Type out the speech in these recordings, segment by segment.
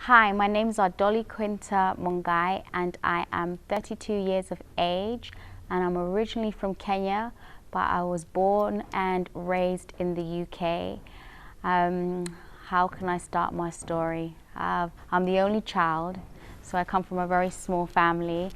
Hi, my name is Dolly Quinta Mungai and I am 32 years of age and I'm originally from Kenya, but I was born and raised in the UK. How can I start my story? I'm the only child, so I come from a very small family,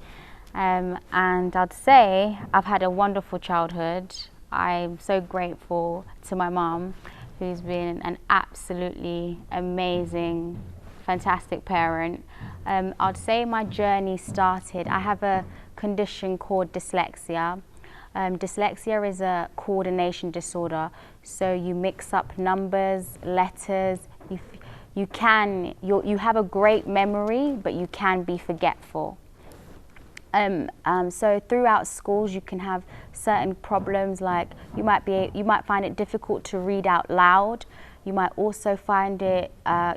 and I'd say I've had a wonderful childhood. I'm so grateful to my mom, who's been an absolutely amazing, fantastic parent. I'd say my journey started, I have a condition called dyslexia. Dyslexia is a coordination disorder, so you mix up numbers, letters, you have a great memory, but you can be forgetful. So throughout schools you can have certain problems, like you might find it difficult to read out loud. You might also find it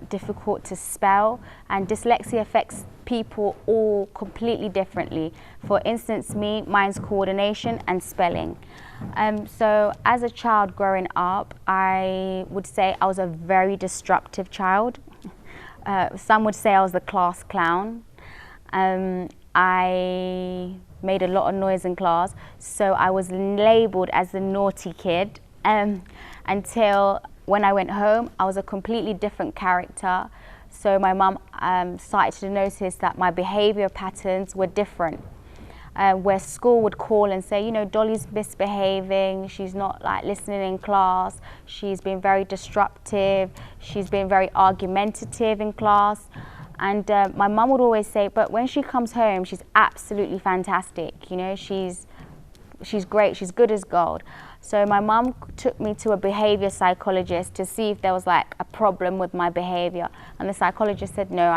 difficult to spell, and dyslexia affects people all completely differently. For instance, mine's coordination and spelling. So as a child growing up, I would say I was a very disruptive child. Some would say I was the class clown. I made a lot of noise in class, so I was labelled as the naughty kid, until when I went home I was a completely different character. So my mum started to notice that my behaviour patterns were different, where school would call and say, you know, Dolly's misbehaving, she's not like listening in class, she's been very disruptive, she's been very argumentative in class. And my mum would always say, but when she comes home, she's absolutely fantastic. You know, she's great, she's good as gold. So my mum took me to a behavior psychologist to see if there was like a problem with my behavior. And the psychologist said, no,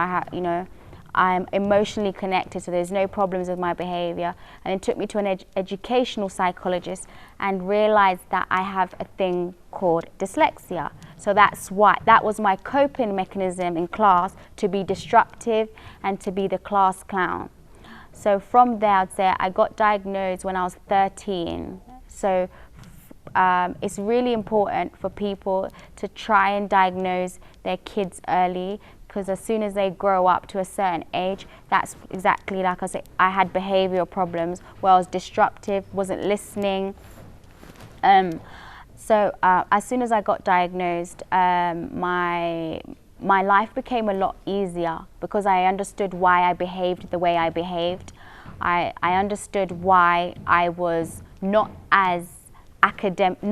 I'm emotionally connected, so there's no problems with my behavior. And it took me to an educational psychologist and realized that I have a thing called dyslexia. So that was my coping mechanism in class, to be disruptive and to be the class clown. So from there, I'd say I got diagnosed when I was 13. So it's really important for people to try and diagnose their kids early, because as soon as they grow up to a certain age, that's exactly like I said, I had behavioural problems where I was disruptive, wasn't listening. So as soon as I got diagnosed, my life became a lot easier, because I understood why I behaved the way I behaved. I understood why I was not academic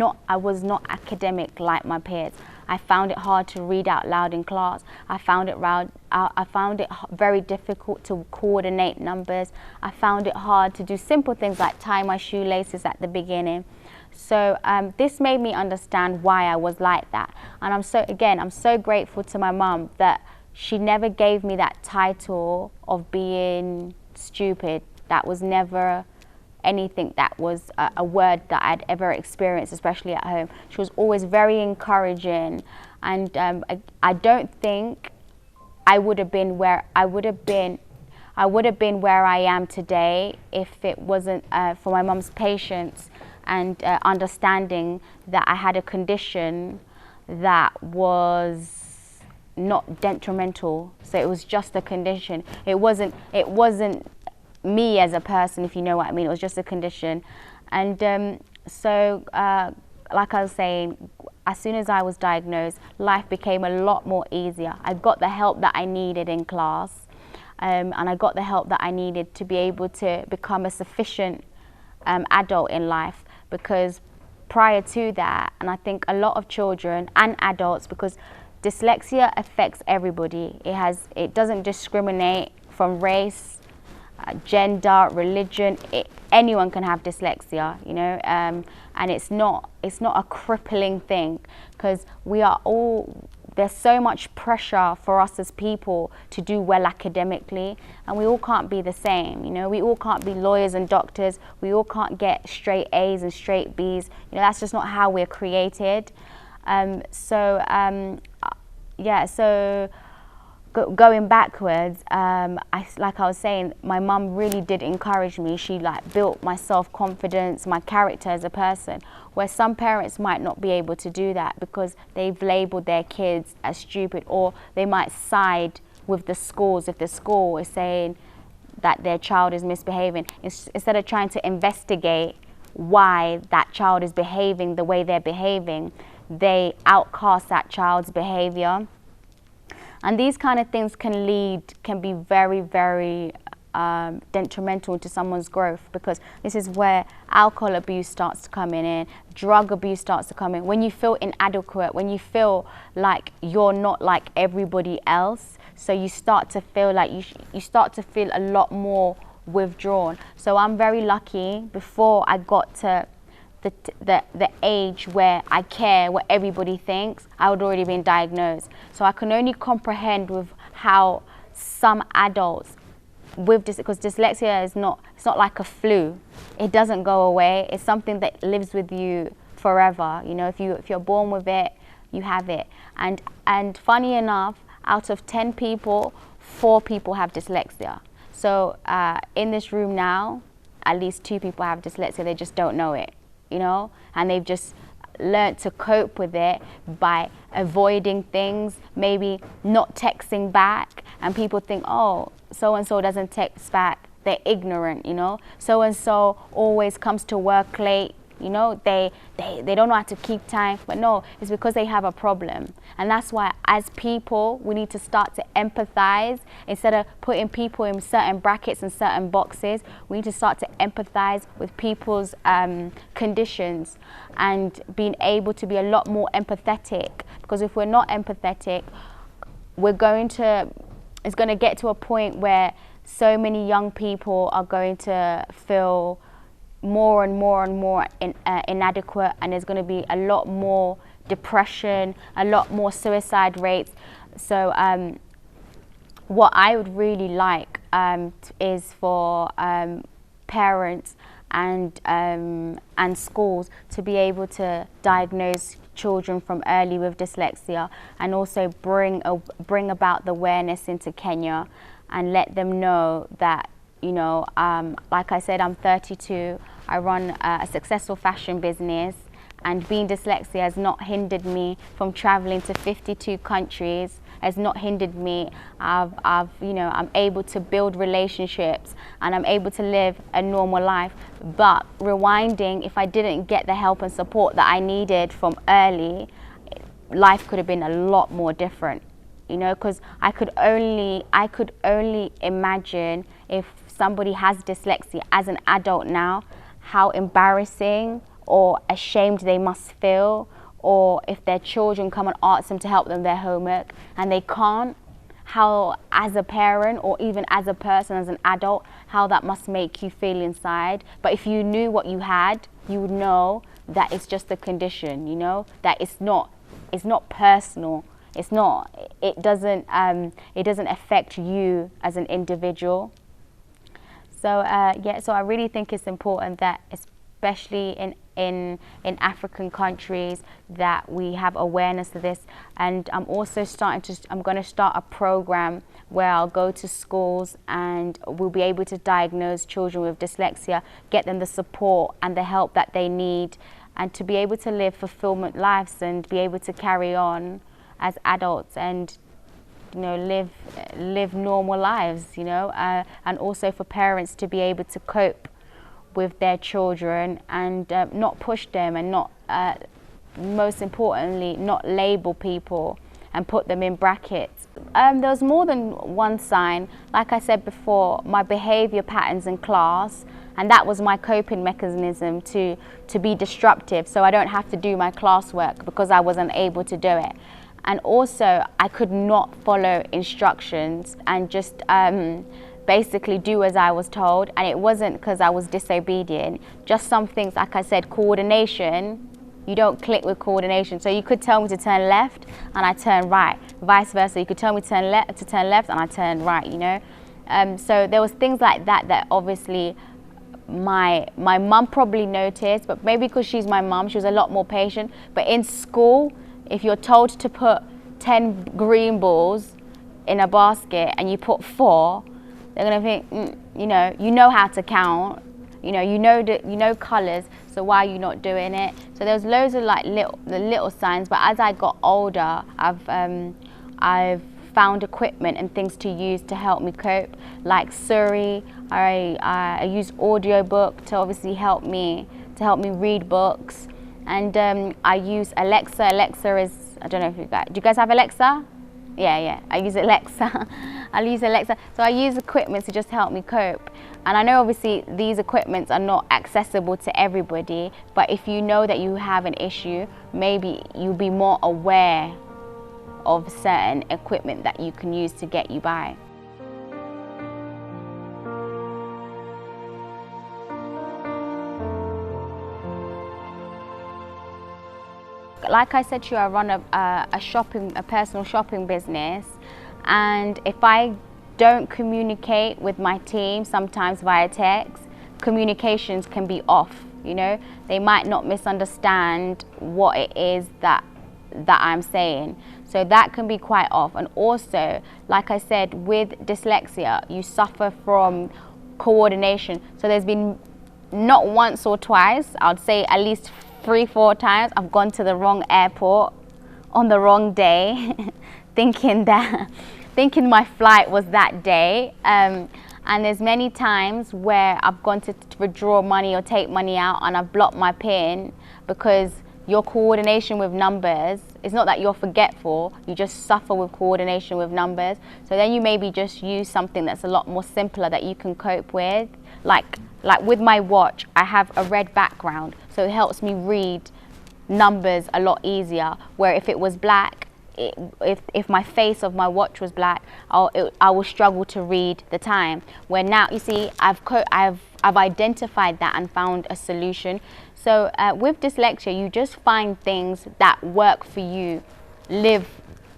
like my peers. I found it hard to read out loud in class. I found it very difficult to coordinate numbers. I found it hard to do simple things like tie my shoelaces at the beginning. So this made me understand why I was like that. And I'm so grateful to my mum that she never gave me that title of being stupid. That was never anything that was a word that I'd ever experienced, especially at home. She was always very encouraging, and I don't think I would have been where I am today if it wasn't for my mum's patience and understanding that I had a condition that was not detrimental. So it was just a condition. It wasn't me as a person, if you know what I mean. It was just a condition. And like I was saying, as soon as I was diagnosed, life became a lot more easier. I got the help that I needed in class, and I got the help that I needed to be able to become a sufficient adult in life. Because prior to that, and I think a lot of children and adults, because dyslexia affects everybody. It doesn't discriminate from race, gender, religion. Anyone can have dyslexia, you know, and it's not a crippling thing, because there's so much pressure for us as people to do well academically, and we all can't be the same, you know. We all can't be lawyers and doctors. We all can't get straight A's and straight B's. You know, that's just not how we're created. Going backwards, like I was saying, my mum really did encourage me. She like built my self-confidence, my character as a person, where some parents might not be able to do that because they've labelled their kids as stupid, or they might side with the schools. If the school is saying that their child is misbehaving, instead of trying to investigate why that child is behaving the way they're behaving, they outcast that child's behavior. And these kind of things can be very, very detrimental to someone's growth, because this is where alcohol abuse starts to come in, drug abuse starts to come in. When you feel inadequate, when you feel like you're not like everybody else, so you start to feel like you start to feel a lot more withdrawn. So I'm very lucky. Before I got to the age where I care what everybody thinks, I would already been diagnosed. So I can only comprehend with how some adults with this, because dyslexia is it's not like a flu. It doesn't go away. It's something that lives with you forever. You know, if you're born with it, you have it. And funny enough, out of 10 people, 4 people have dyslexia. So in this room now, at least 2 people have dyslexia. They just don't know it, you know, and they've just learned to cope with it by avoiding things, maybe not texting back, and people think, oh, so-and-so doesn't text back, they're ignorant, you know, so-and-so always comes to work late, you know, they don't know how to keep time. But no, it's because they have a problem. And that's why as people, we need to start to empathize. Instead of putting people in certain brackets and certain boxes, we need to start to empathize with people's conditions and being able to be a lot more empathetic. Because if we're not empathetic, it's going to get to a point where so many young people are going to feel more and more and more inadequate, and there's going to be a lot more depression, a lot more suicide rates. So what I would really like is for parents and schools to be able to diagnose children from early with dyslexia, and also bring about the awareness into Kenya and let them know that, you know, like I said, I'm 32, I run a successful fashion business, and being dyslexia has not hindered me from traveling to 52 countries, has not hindered me. You know, I'm able to build relationships and I'm able to live a normal life. But rewinding, if I didn't get the help and support that I needed from early, life could have been a lot more different. You know, because I could only imagine if somebody has dyslexia as an adult now, how embarrassing or ashamed they must feel, or if their children come and ask them to help them their homework and they can't, how as a parent or even as a person, as an adult, how that must make you feel inside. But if you knew what you had, you would know that it's just a condition, you know, that it's not personal. It doesn't affect you as an individual. So so I really think it's important that, especially in African countries, that we have awareness of this. And I'm also I'm going to start a program where I'll go to schools and we'll be able to diagnose children with dyslexia, get them the support and the help that they need, and to be able to live fulfillment lives and be able to carry on as adults and, you know, live normal lives, you know, and also for parents to be able to cope with their children and not push them, and not, most importantly, not label people and put them in brackets. There was more than one sign. Like I said before, my behavior patterns in class, and that was my coping mechanism to be disruptive, so I don't have to do my classwork because I wasn't able to do it. And also, I could not follow instructions and just basically do as I was told. And it wasn't because I was disobedient, just some things, like I said, coordination, you don't click with coordination. So you could tell me to turn left and I turn right, vice versa. You could tell me to turn left and I turn right, you know. So there was things like that that obviously my mum probably noticed, but maybe because she's my mum, she was a lot more patient. But in school, if you're told to put 10 green balls in a basket and you put 4, they're gonna think, you know how to count, you know colours, so why are you not doing it? So there was loads of like little signs. But as I got older, I've found equipment and things to use to help me cope, like Siri. I use audiobook to obviously help me read books, and I use Alexa. Alexa is, I don't know if do you guys have Alexa? Yeah, I use Alexa. I use Alexa. So I use equipment to just help me cope. And I know obviously these equipments are not accessible to everybody, but if you know that you have an issue, maybe you'll be more aware of certain equipment that you can use to get you by. Like I said to you, I run a personal shopping business, and if I don't communicate with my team, sometimes via text, communications can be off, you know. They might not misunderstand what it is that I'm saying. So that can be quite off. And also, like I said, with dyslexia, you suffer from coordination. So there's been not once or twice, I'd say at least 3-4 times, I've gone to the wrong airport on the wrong day, thinking my flight was that day. And there's many times where I've gone to withdraw money or take money out and I've blocked my PIN, because your coordination with numbers, it's not that you're forgetful, you just suffer with coordination with numbers. So then you maybe just use something that's a lot more simpler that you can cope with. Like with my watch, I have a red background, so it helps me read numbers a lot easier. Where if it was black, if my face of my watch was black, I will struggle to read the time. Where now, you see, I've identified that and found a solution. So with dyslexia, you just find things that work for you, live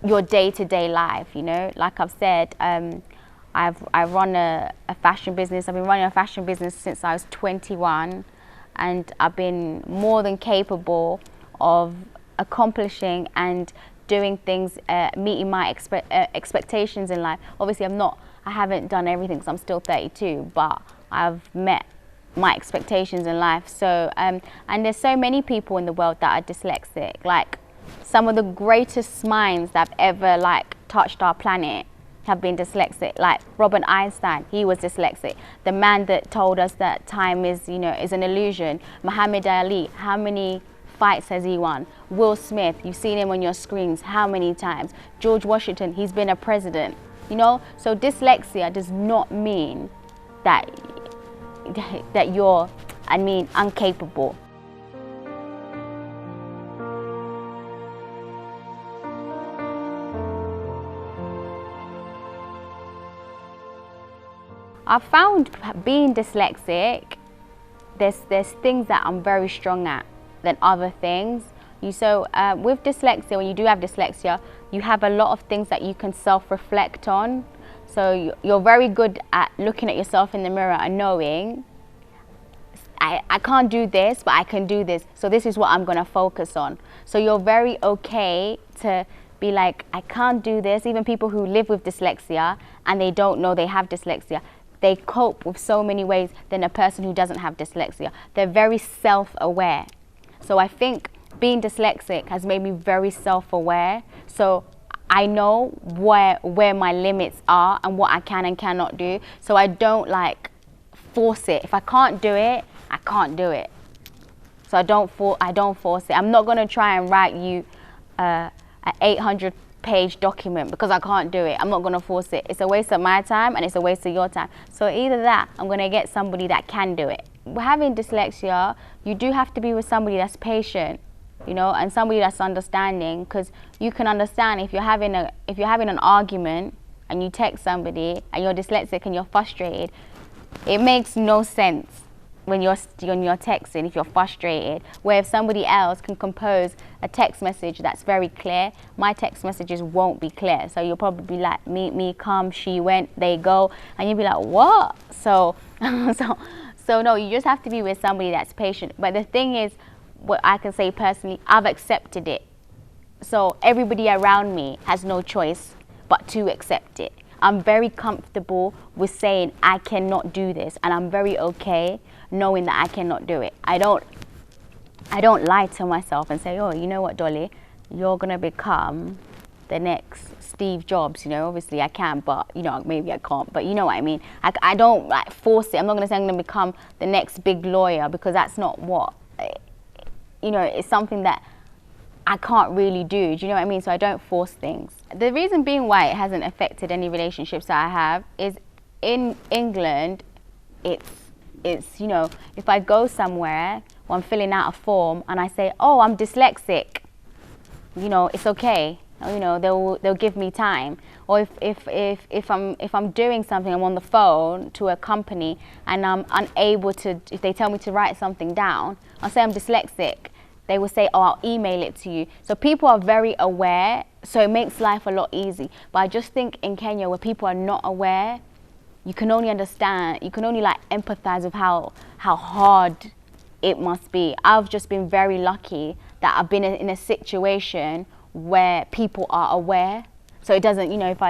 your day-to-day life, you know. Like I've said, I run a fashion business. I've been running a fashion business since I was 21, and I've been more than capable of accomplishing and doing things, meeting my expectations in life. Obviously, I haven't done everything because I'm still 32, but I've met my expectations in life. So, and there's so many people in the world that are dyslexic. Like, some of the greatest minds that have ever touched our planet have been dyslexic. Like Robert Einstein, he was dyslexic. The man that told us that time is an illusion. Muhammad Ali, how many fights has he won? Will Smith, you've seen him on your screens how many times? George Washington, he's been a president, you know. So dyslexia does not mean that you're, incapable. I've found being dyslexic, there's things that I'm very strong at than other things. With dyslexia, when you do have dyslexia, you have a lot of things that you can self-reflect on. So you're very good at looking at yourself in the mirror and knowing, I can't do this, but I can do this. So this is what I'm going to focus on. So you're very okay to be like, I can't do this. Even people who live with dyslexia and they don't know they have dyslexia, they cope with so many ways than a person who doesn't have dyslexia. They're very self-aware. So I think being dyslexic has made me very self-aware. So I know where my limits are and what I can and cannot do. So I don't force it. If I can't do it, I can't do it. So I don't force it. I'm not going to try and write you an 800-page document because I can't do it. I'm not going to force it. It's a waste of my time and it's a waste of your time. So either that, I'm going to get somebody that can do it. Having dyslexia, you do have to be with somebody that's patient, you know, and somebody that's understanding, because you can understand if you're having an argument and you text somebody and you're dyslexic and you're frustrated, it makes no sense when you're texting if you're frustrated. Where if somebody else can compose a text message that's very clear, my text messages won't be clear. So you'll probably be like, meet me, come, she went, they go, and you'll be like, what? So no, you just have to be with somebody that's patient. But the thing is, what I can say personally, I've accepted it. So everybody around me has no choice but to accept it. I'm very comfortable with saying I cannot do this, and I'm very okay knowing that I cannot do it. I don't lie to myself and say, oh, you know what, Dolly, you're gonna become the next Steve Jobs, you know. Obviously I can, but you know, maybe I can't, but you know what I mean. I don't like force it. I'm not going to say I'm going to become the next big lawyer, because that's not what, you know, it's something that I can't really do. Do you know what I mean? So I don't force things. The reason being why it hasn't affected any relationships that I have is in England, it's you know, if I go somewhere or I'm filling out a form and I say, oh, I'm dyslexic, you know, it's okay. You know, they'll give me time. Or if I'm doing something, I'm on the phone to a company and I'm unable to, if they tell me to write something down, I'll say I'm dyslexic. They will say, oh, I'll email it to you. So people are very aware, so it makes life a lot easy. But I just think in Kenya, where people are not aware, you can only understand, you can only like empathize with how hard it must be. I've just been very lucky that I've been in a situation where people are aware. So it doesn't, you know, if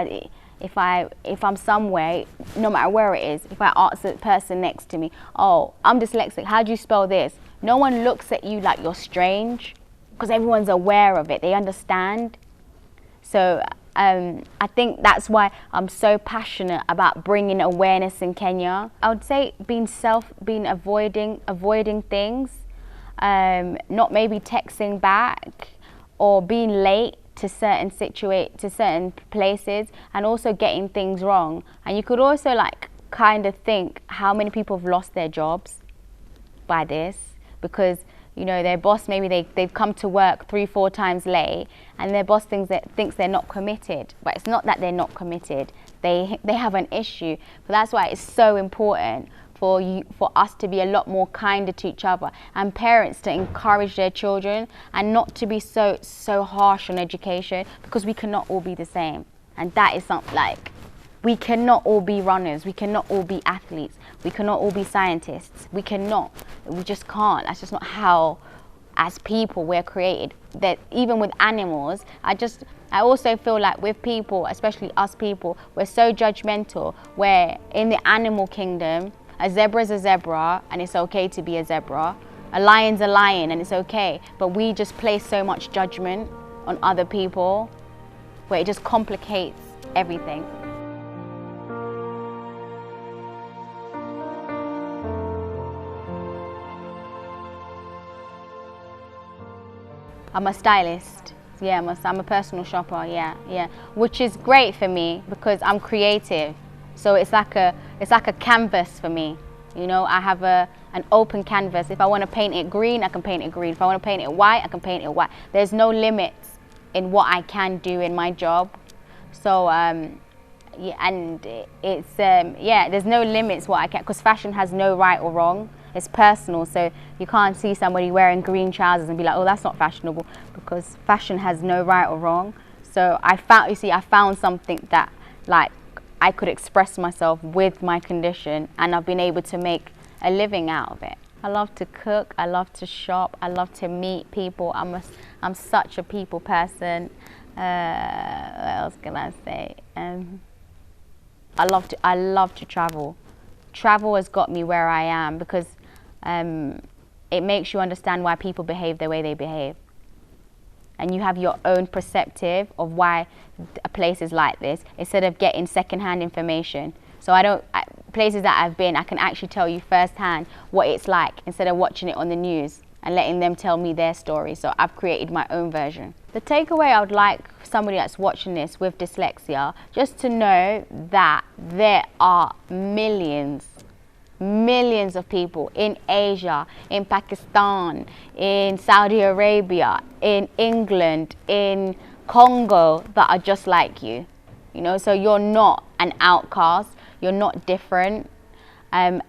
I'm somewhere, no matter where it is, if I ask the person next to me, oh, I'm dyslexic, how do you spell this? No one looks at you like you're strange, because everyone's aware of it, they understand. So I think that's why I'm so passionate about bringing awareness in Kenya. I would say avoiding things, not maybe texting back or being late to certain places, and also getting things wrong. And you could also like kind of think how many people have lost their jobs by this, because you know, their boss, maybe they've come to work 3-4 times late, and their boss thinks they're not committed. But it's not that they're not committed. They have an issue. But that's why it's so important for us to be a lot more kinder to each other, and parents to encourage their children and not to be so harsh on education, because we cannot all be the same. And that is something like, we cannot all be runners, we cannot all be athletes, we cannot all be scientists, we just can't. That's just not how, as people, we're created. That even with animals, I also feel like with people, especially us people, we're so judgmental, where in the animal kingdom, a zebra is a zebra and it's okay to be a zebra, a lion's a lion and it's okay, but we just place so much judgment on other people, where it just complicates everything. I'm a stylist. Yeah, I'm a personal shopper. Yeah, which is great for me because I'm creative. So it's like a canvas for me. You know, I have an open canvas. If I want to paint it green, I can paint it green. If I want to paint it white, I can paint it white. There's no limits in what I can do in my job. So yeah, and there's no limits what I can, because fashion has no right or wrong. It's personal, so you can't see somebody wearing green trousers and be like, oh, that's not fashionable, because fashion has no right or wrong. So I found something that like I could express myself with my condition, and I've been able to make a living out of it. I love to cook, I love to shop, I love to meet people. I'm such a people person. What else can I say? I love to travel. Travel has got me where I am, because it makes you understand why people behave the way they behave. And you have your own perspective of why a place is like this, instead of getting secondhand information. So places that I've been, I can actually tell you firsthand what it's like, instead of watching it on the news and letting them tell me their story. So I've created my own version. The takeaway I would like somebody that's watching this with dyslexia, just to know that there are millions of people in Asia, in Pakistan, in Saudi Arabia, in England, in Congo, that are just like you. You know, so you're not an outcast, you're not different, and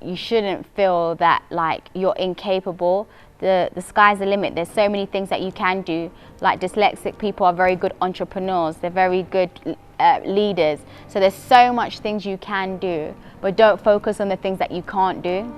you shouldn't feel that like you're incapable. The sky's the limit. There's so many things that you can do. Like dyslexic people are very good entrepreneurs, they're very good leaders. So there's so much things you can do, but don't focus on the things that you can't do.